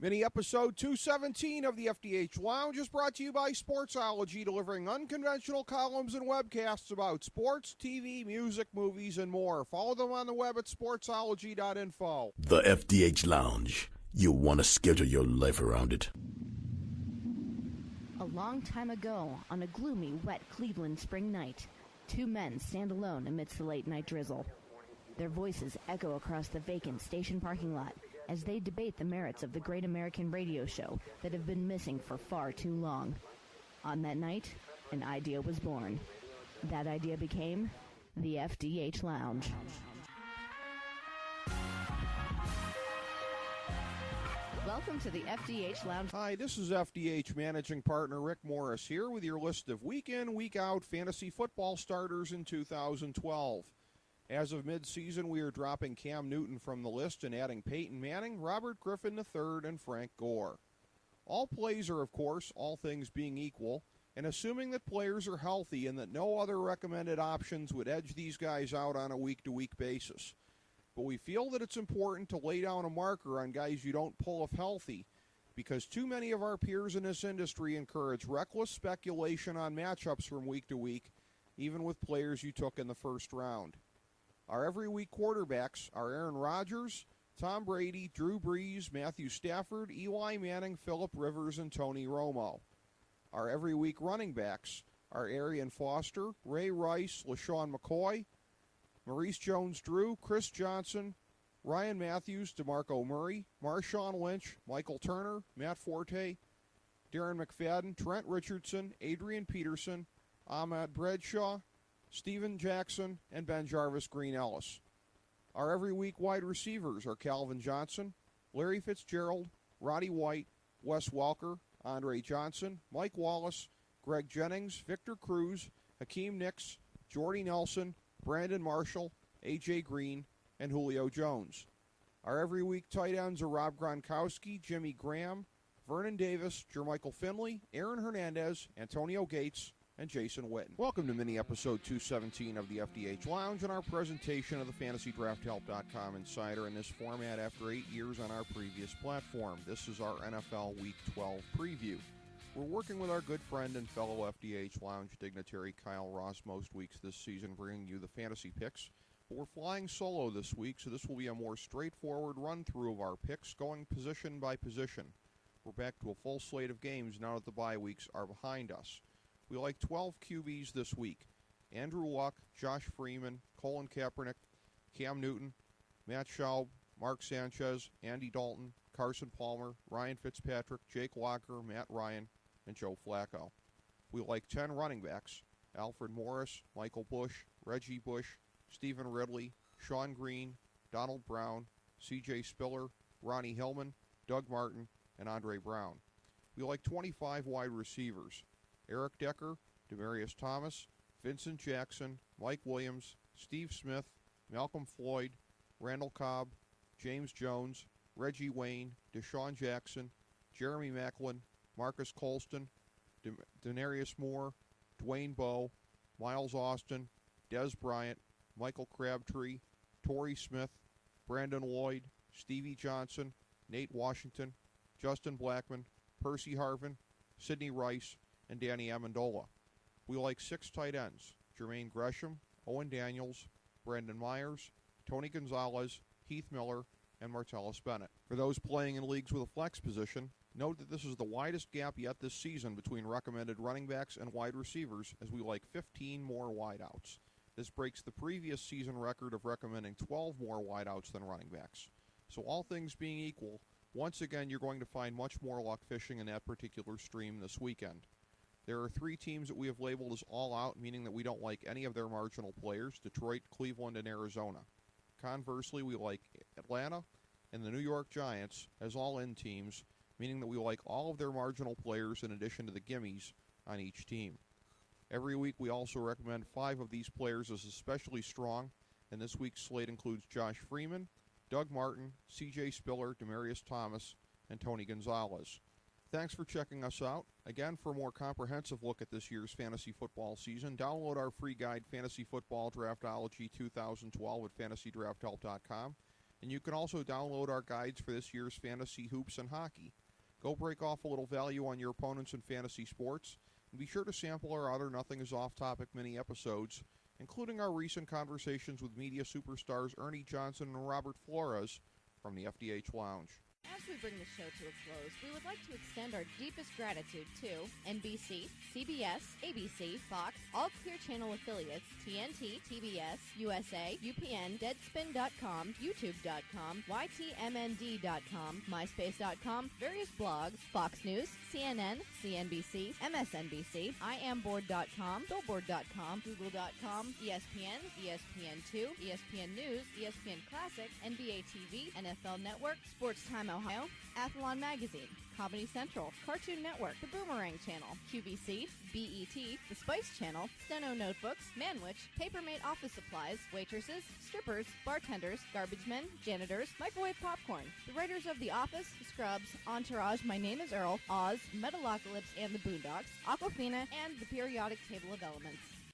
Mini episode 217 of the FDH Lounge is brought to you by Sportsology, delivering unconventional columns and webcasts about sports, TV, music, movies, and more. Follow them on the web at sportsology.info. The FDH Lounge. You want to schedule your life around it. A long time ago, on a gloomy, wet Cleveland spring night, two men stand alone amidst the late-night drizzle. Their voices echo across the vacant station parking lot as they debate the merits of the great American radio show that have been missing for far too long. On that night, an idea was born. That idea became the FDH Lounge. Welcome to the FDH Lounge. Hi, this is FDH Managing Partner Rick Morris here with your list of week-in, week-out fantasy football starters in 2012. As of mid-season, we are dropping Cam Newton from the list and adding Peyton Manning, Robert Griffin III, and Frank Gore. All plays are, of course, all things being equal, and assuming that players are healthy and that no other recommended options would edge these guys out on a week-to-week basis. But we feel that it's important to lay down a marker on guys you don't pull if healthy, because too many of our peers in this industry encourage reckless speculation on matchups from week to week, even with players you took in the first round. Our every week quarterbacks are Aaron Rodgers, Tom Brady, Drew Brees, Matthew Stafford, Eli Manning, Phillip Rivers, and Tony Romo. Our every week running backs are Arian Foster, Ray Rice, LaShawn McCoy, Maurice Jones-Drew, Chris Johnson, Ryan Matthews, DeMarco Murray, Marshawn Lynch, Michael Turner, Matt Forte, Darren McFadden, Trent Richardson, Adrian Peterson, Ahmad Bradshaw, Steven Jackson, and Ben Jarvis Green Ellis. Our every week wide receivers are Calvin Johnson, Larry Fitzgerald, Roddy White, Wes Welker, Andre Johnson, Mike Wallace, Greg Jennings, Victor Cruz, Hakeem Nicks, Jordy Nelson, Brandon Marshall, A.J. Green, and Julio Jones. Our every week tight ends are Rob Gronkowski, Jimmy Graham, Vernon Davis, Jermichael Finley, Aaron Hernandez, Antonio Gates, and Jason Witten. Welcome to mini episode 217 of the FDH Lounge and our presentation of the FantasyDraftHelp.com Insider in this format after 8 years on our previous platform. This is our NFL Week 12 preview. We're working with our good friend and fellow FDH Lounge dignitary Kyle Ross most weeks this season, bringing you the fantasy picks. But we're flying solo this week, so this will be a more straightforward run-through of our picks, going position by position. We're back to a full slate of games now that the bye weeks are behind us. We like 12 QBs this week. Andrew Luck, Josh Freeman, Colin Kaepernick, Cam Newton, Matt Schaub, Mark Sanchez, Andy Dalton, Carson Palmer, Ryan Fitzpatrick, Jake Locker, Matt Ryan, and Joe Flacco. We like 10 running backs. Alfred Morris, Michael Bush, Reggie Bush, Stephen Ridley, Sean Green, Donald Brown, C.J. Spiller, Ronnie Hillman, Doug Martin, and Andre Brown. We like 25 wide receivers. Eric Decker, Demaryius Thomas, Vincent Jackson, Mike Williams, Steve Smith, Malcolm Floyd, Randall Cobb, James Jones, Reggie Wayne, Deshaun Jackson, Jeremy Maclin, Marcus Colston, Denarius Moore, Dwayne Bowe, Miles Austin, Dez Bryant, Michael Crabtree, Torrey Smith, Brandon Lloyd, Stevie Johnson, Nate Washington, Justin Blackmon, Percy Harvin, Sidney Rice, and Danny Amendola. We like 6 tight ends: Jermaine Gresham, Owen Daniels, Brandon Myers, Tony Gonzalez, Heath Miller, and Martellus Bennett. For those playing in leagues with a flex position, note that this is the widest gap yet this season between recommended running backs and wide receivers, as we like 15 more wideouts. This breaks the previous season record of recommending 12 more wideouts than running backs. So all things being equal, once again you're going to find much more luck fishing in that particular stream this weekend. There are 3 teams that we have labeled as all out, meaning that we don't like any of their marginal players: Detroit, Cleveland, and Arizona. Conversely, we like Atlanta and the New York Giants as all-in teams, meaning that we like all of their marginal players in addition to the gimmies on each team. Every week we also recommend 5 of these players as especially strong, and this week's slate includes Josh Freeman, Doug Martin, C.J. Spiller, Demaryius Thomas, and Tony Gonzalez. Thanks for checking us out. Again, for a more comprehensive look at this year's fantasy football season, download our free guide, Fantasy Football Draftology 2012 at FantasyDraftHelp.com. And you can also download our guides for this year's fantasy hoops and hockey. Go break off a little value on your opponents in fantasy sports, and be sure to sample our other Nothing is Off-Topic mini episodes, including our recent conversations with media superstars Ernie Johnson and Robert Flores from the FDH Lounge. As we bring the show to a close, we would like to extend our deepest gratitude to NBC, CBS, ABC, Fox, all Clear Channel affiliates, TNT, TBS, USA, UPN, Deadspin.com, YouTube.com, YTMND.com, MySpace.com, various blogs, Fox News, CNN, CNBC, MSNBC, IamBoard.com, Billboard.com, Google.com, ESPN, ESPN2, ESPN News, ESPN Classic, NBA TV, NFL Network, Sports Time Ohio, Athlon Magazine, Comedy Central, Cartoon Network, The Boomerang Channel, QVC, BET, The Spice Channel, Steno Notebooks, Manwich, Papermate Office Supplies, waitresses, strippers, bartenders, garbage men, janitors, microwave popcorn, the writers of The Office, Scrubs, Entourage, My Name is Earl, Oz, Metalocalypse and the Boondocks, Aquafina, and the Periodic Table of Elements.